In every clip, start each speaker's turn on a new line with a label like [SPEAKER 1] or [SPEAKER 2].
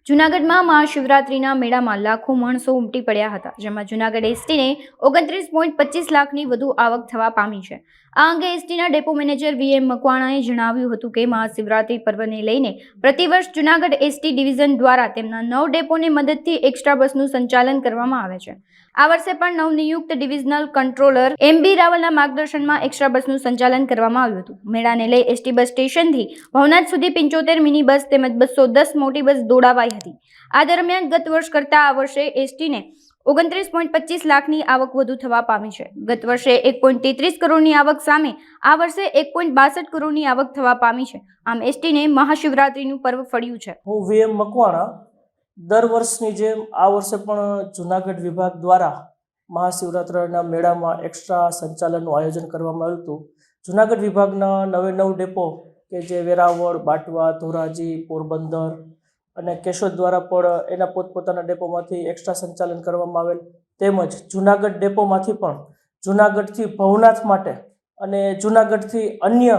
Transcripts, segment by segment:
[SPEAKER 1] જૂનાગઢમાં મહાશિવરાત્રિના મેળામાં લાખો માણસો ઉમટી પડ્યા હતા, જેમાં જૂનાગઢ એસટીને 29.25 લાખની વધુ આવક થવા પામી છે। આ અંગે એસટીના ડેપો મેનેજર વીએમ મકવાણાએ જણાવ્યું હતું કે મહાશિવરાત્રિ પર્વને લઈને પ્રતિવર્ષ જૂનાગઢ એસટી ડિવિઝન દ્વારા તેમના 9 ડેપોની મદદથી એક્સ્ટ્રા બસનું સંચાલન કરવામાં આવે છે। આ વર્ષે પણ નવનિયુક્ત ડિવિઝનલ કંટ્રોલર એમબી રાવલના માર્ગદર્શનમાં એક્સ્ટ્રા બસનું સંચાલન કરવામાં આવ્યું હતું। મેળાને લઈ એસટી બસ સ્ટેશનથી ભવનાથ સુધી 75 મિની બસ તેમજ 210 મોટી બસ દોડાવાઈ હતી। આ દરમિયાન ગત વર્ષ કરતા આ વર્ષે એસટીને 29.25 લાખની આવક વધુ થવા પામી છે। ગત વર્ષે 1.33 કરોડની આવક સામે આ વર્ષે 1.62 કરોડની આવક થવા પામી છે। આમ એસટીને મહાશિવરાત્રિનું પર્વ ફળ્યું છે।
[SPEAKER 2] હું વીએમ મકવાણા દર વર્ષની જેમ આ વર્ષે પણ જૂનાગઢ વિભાગ દ્વારા મહાશિવરાત્રિના મેળામાં એક્સ્ટ્રા સંચાલનનું આયોજન કરવામાં આવ્યું હતું। જૂનાગઢ વિભાગના 9 ડેપો કે જે વેરાવળ, બાટવા, ધોરાજી, પોરબંદર અને કેશોદ દ્વારા પણ એના પોતપોતાના ડેપોમાંથી એક્સ્ટ્રા સંચાલન કરવામાં આવેલ, તેમજ જૂનાગઢ ડેપોમાંથી પણ જૂનાગઢથી ભવનાથ માટે અને જૂનાગઢથી અન્ય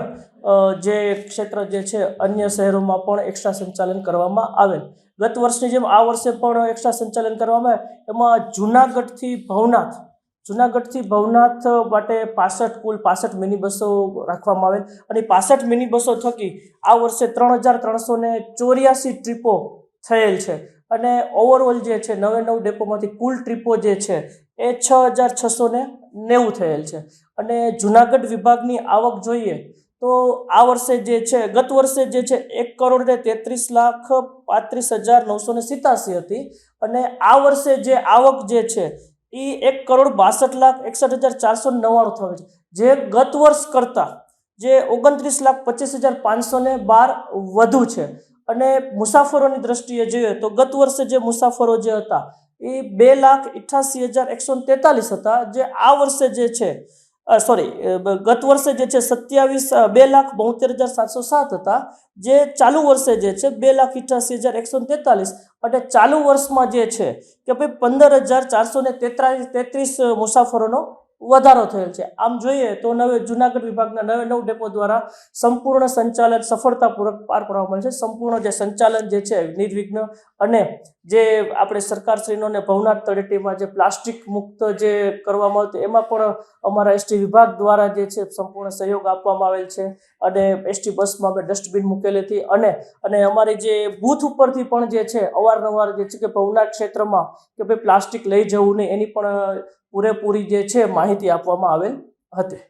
[SPEAKER 2] જે ક્ષેત્ર જે છે અન્ય શહેરોમાં પણ એક્સ્ટ્રા સંચાલન કરવામાં આવેલ। ગત વર્ષની જેમ આ વર્ષે પણ એક્સ્ટ્રા સંચાલન કરવામાં આવે, એમાં જૂનાગઢથી ભવનાથ માટે કુલ 65 મિની બસો રાખવામાં આવેલ અને 65 મિની બસો થકી આ વર્ષે 3384 ટ્રીપો થયેલ છે અને ઓવરઓલ જે છે 9 ડેપોમાંથી કુલ ટ્રીપો જે છે એ 6690 થયેલ છે। અને જૂનાગઢ વિભાગની આવક જોઈએ તો આ વર્ષે જે છે ગત વર્ષે જે છે 1,33,35,987 હતી અને આ વર્ષે જે આવક જે છે એ 1,62,61,499 થયો છે, જે ગત વર્ષ કરતાં જે 29,25,512 વધુ છે। અને મુસાફરોની દ્રષ્ટિએ જોઈએ તો ગત વર્ષે જે મુસાફરો જે હતા એ 2,88,143 હતા, જે આ વર્ષે જે છે ગત વર્ષે જે છે 2,72,707 હતા, જે ચાલુ વર્ષે જે છે 2,88,143 અને ચાલુ વર્ષમાં જે છે કે ભાઈ 15,433 મુસાફરોનો વધારો થયેલ છે। આમ જોઈએ તો જૂનાગઢ વિભાગના 9 ડેપો દ્વારા સંપૂર્ણ સંચાલન સફળતાપૂર્વક પાર પાડવામાં આવે છે। સંપૂર્ણ જે સંચાલન જે છે નિર્વિઘ્ન અને જે આપણે સરકારશ્રીનો ભવનાથ તળેટીમાં જે પ્લાસ્ટિક મુક્ત જે કરવામાં આવતું એમાં પણ અમારા એસટી વિભાગ દ્વારા જે છે સંપૂર્ણ સહયોગ આપવામાં આવેલ છે અને એસટી બસમાં અમે ડસ્ટબિન મૂકેલી હતી અને અમારી જે બૂથ ઉપરથી પણ જે છે અવારનવાર જે છે કે ભવનાથ ક્ષેત્રમાં કે ભાઈ પ્લાસ્ટિક લઈ જવું નહીં એની પણ પૂરેપૂરી જે છે માહિતી આપવામાં આવેલ હતી।